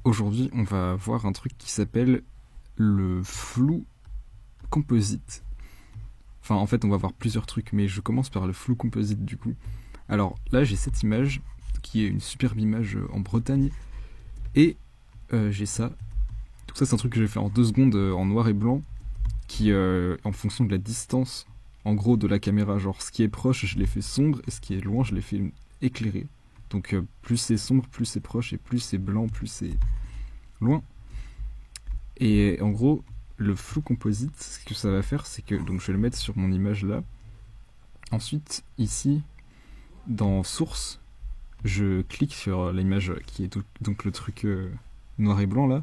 aujourd'hui on va voir un truc qui s'appelle le flou composite. Enfin en fait on va voir plusieurs trucs, mais je commence par le flou composite du coup. Alors là j'ai cette image qui est une superbe image en Bretagne et j'ai ça. Donc ça c'est un truc que j'ai fait en 2 secondes en noir et blanc qui en fonction de la distance en gros de la caméra, genre ce qui est proche je l'ai fait sombre et ce qui est loin je l'ai fait éclairé. Donc plus c'est sombre, plus c'est proche, et plus c'est blanc, plus c'est loin. Et en gros, le flou composite, ce que ça va faire, c'est que, donc je vais le mettre sur mon image là. Ensuite, ici, dans source, je clique sur l'image qui est donc le truc noir et blanc là.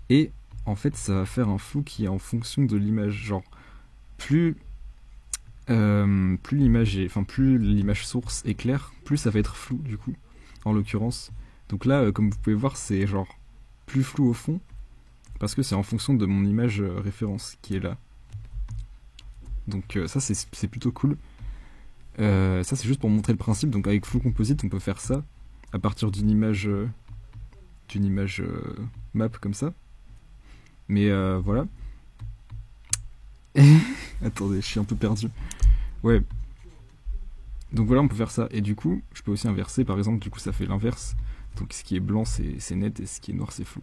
Et en fait, ça va faire un flou qui est en fonction de l'image. Genre, plus l'image source est claire, plus ça va être flou du coup, en l'occurrence. Donc là, comme vous pouvez voir, c'est genre plus flou au fond, parce que c'est en fonction de mon image référence qui est là. Donc ça c'est plutôt cool. Ça c'est juste pour montrer le principe. Donc avec flou composite, on peut faire ça à partir d'une image map comme ça. Mais voilà. Attendez, je suis un peu perdu. Ouais. Donc voilà, on peut faire ça. Et du coup, je peux aussi inverser. Par exemple, du coup, ça fait l'inverse. Donc ce qui est blanc, c'est net. Et ce qui est noir, c'est flou.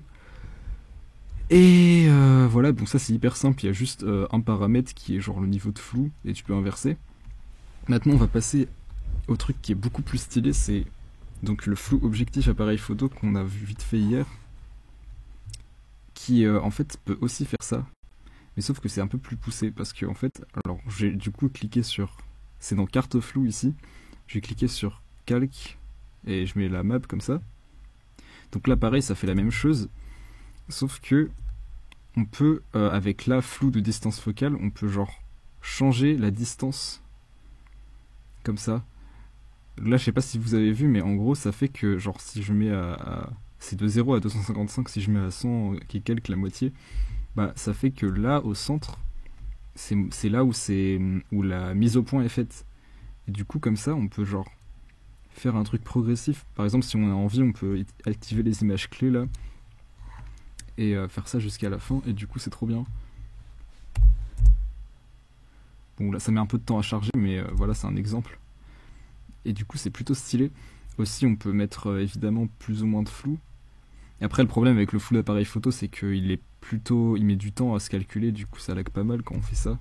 Et voilà, donc ça, c'est hyper simple. Il y a juste un paramètre qui est genre le niveau de flou. Et tu peux inverser. Maintenant, on va passer au truc qui est beaucoup plus stylé. C'est donc le flou objectif appareil photo qu'on a vu vite fait hier. Qui, en fait, peut aussi faire ça. Mais sauf que c'est un peu plus poussé parce que en fait, alors j'ai du coup cliqué sur, c'est dans carte floue ici, j'ai cliqué sur calque et je mets la map comme ça. Donc là pareil, ça fait la même chose, sauf que on peut avec la flou de distance focale, on peut genre changer la distance comme ça. Là je sais pas si vous avez vu, mais en gros ça fait que genre si je mets c'est de 0 à 255, si je mets à 100 qui est calque la moitié, bah ça fait que là au centre c'est là où la mise au point est faite, et du coup comme ça on peut genre faire un truc progressif. Par exemple si on a envie, on peut activer les images clés là et faire ça jusqu'à la fin, et du coup c'est trop bien. Bon là ça met un peu de temps à charger, mais voilà, c'est un exemple, et du coup c'est plutôt stylé. Aussi on peut mettre évidemment plus ou moins de flou. Et après le problème avec le flou d'appareil photo, c'est qu'il met du temps à se calculer, du coup ça lag pas mal quand on fait ça.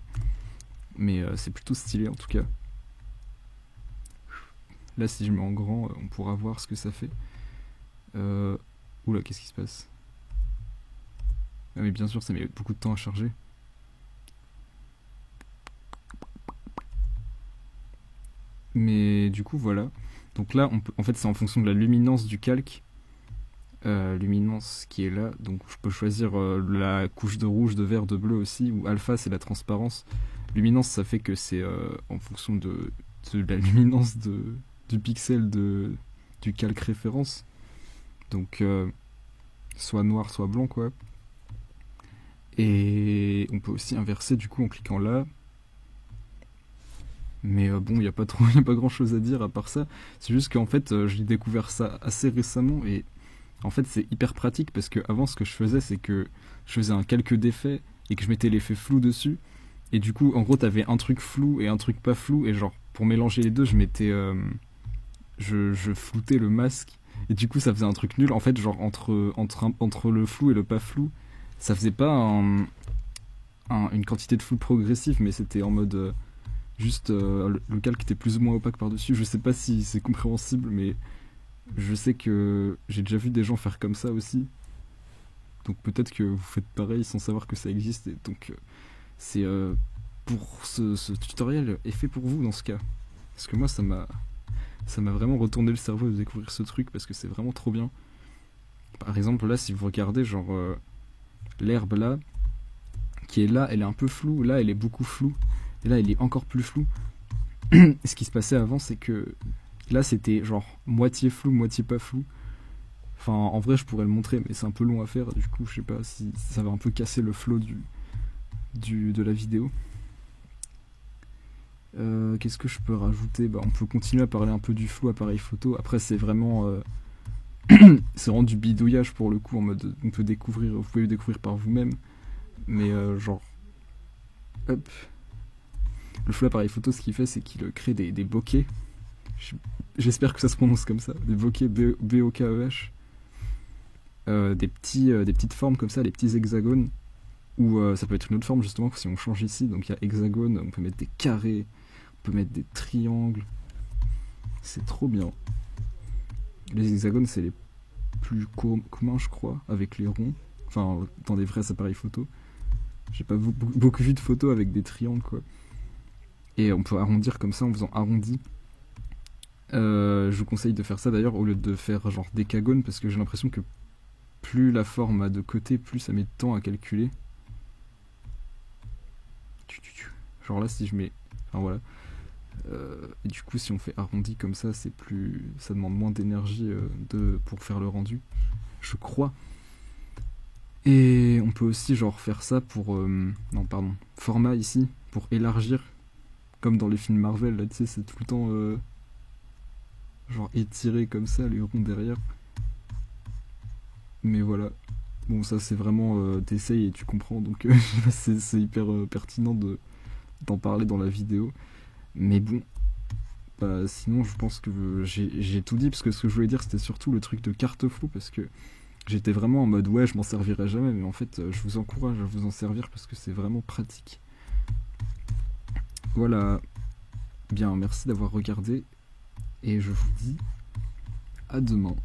Mais c'est plutôt stylé en tout cas. Là si je mets en grand, on pourra voir ce que ça fait. Oula, qu'est-ce qui se passe? Ah mais bien sûr, ça met beaucoup de temps à charger. Mais du coup voilà. Donc là, en fait c'est en fonction de la luminance du calque. Luminance qui est là, donc je peux choisir la couche de rouge, de vert, de bleu aussi, ou alpha c'est la transparence. Luminance ça fait que c'est en fonction de la luminance du pixel du calque référence, donc soit noir soit blanc quoi. Et on peut aussi inverser du coup en cliquant là, mais bon, il n'y a pas grand chose à dire à part ça. C'est juste qu'en fait j'ai découvert ça assez récemment, et en fait c'est hyper pratique parce que avant ce que je faisais, c'est que je faisais un calque d'effet et que je mettais l'effet flou dessus, et du coup en gros t'avais un truc flou et un truc pas flou, et genre pour mélanger les deux je mettais je floutais le masque, et du coup ça faisait un truc nul en fait, genre entre le flou et le pas flou, ça faisait pas une quantité de flou progressive, mais c'était en mode juste le calque était plus ou moins opaque par dessus. Je sais pas si c'est compréhensible, mais je sais que j'ai déjà vu des gens faire comme ça aussi. Donc peut-être que vous faites pareil sans savoir que ça existe. Et donc c'est pour ce tutoriel est fait pour vous dans ce cas. Parce que moi ça m'a vraiment retourné le cerveau de découvrir ce truc, parce que c'est vraiment trop bien. Par exemple là si vous regardez genre l'herbe là qui est là, elle est un peu floue, là elle est beaucoup floue, et là elle est encore plus floue. Et ce qui se passait avant, c'est que là c'était genre moitié flou, moitié pas flou. Enfin en vrai je pourrais le montrer, mais c'est un peu long à faire, du coup je sais pas si ça va un peu casser le flow de la vidéo. Qu'est-ce que je peux rajouter? Bah, on peut continuer à parler un peu du flou appareil photo. Après c'est vraiment C'est vraiment du bidouillage pour le coup, en mode on peut découvrir, vous pouvez le découvrir par vous-même, mais genre, hop, le full appareil photo, ce qu'il fait, c'est qu'il crée des bokeh. J'espère que ça se prononce comme ça, des bokeh, B-O-K-E-H, des petites formes comme ça, des petits hexagones, ou ça peut être une autre forme justement si on change ici. Donc il y a hexagone, on peut mettre des carrés, on peut mettre des triangles, c'est trop bien. Les hexagones, c'est les plus communs, je crois, avec les ronds, enfin dans des vrais appareils photo. J'ai pas beaucoup vu de photos avec des triangles, quoi. Et on peut arrondir comme ça en faisant arrondi. Je vous conseille de faire ça d'ailleurs au lieu de faire genre décagone, parce que j'ai l'impression que plus la forme a de côté, plus ça met de temps à calculer. Genre là, si je mets, enfin voilà. Et du coup, si on fait arrondi comme ça, c'est plus, ça demande moins d'énergie pour faire le rendu, je crois. Et on peut aussi genre faire ça pour, non pardon, format ici pour élargir, comme dans les films Marvel là, tu sais, c'est tout le temps genre étiré comme ça, les ronds derrière. Mais voilà. Bon, ça c'est vraiment t'essayes et tu comprends, donc c'est hyper pertinent d'en parler dans la vidéo. Mais bon, bah, sinon je pense que j'ai tout dit, parce que ce que je voulais dire c'était surtout le truc de carte floue, parce que j'étais vraiment en mode ouais je m'en servirai jamais, mais en fait je vous encourage à vous en servir parce que c'est vraiment pratique. Voilà, bien, merci d'avoir regardé et je vous dis à demain.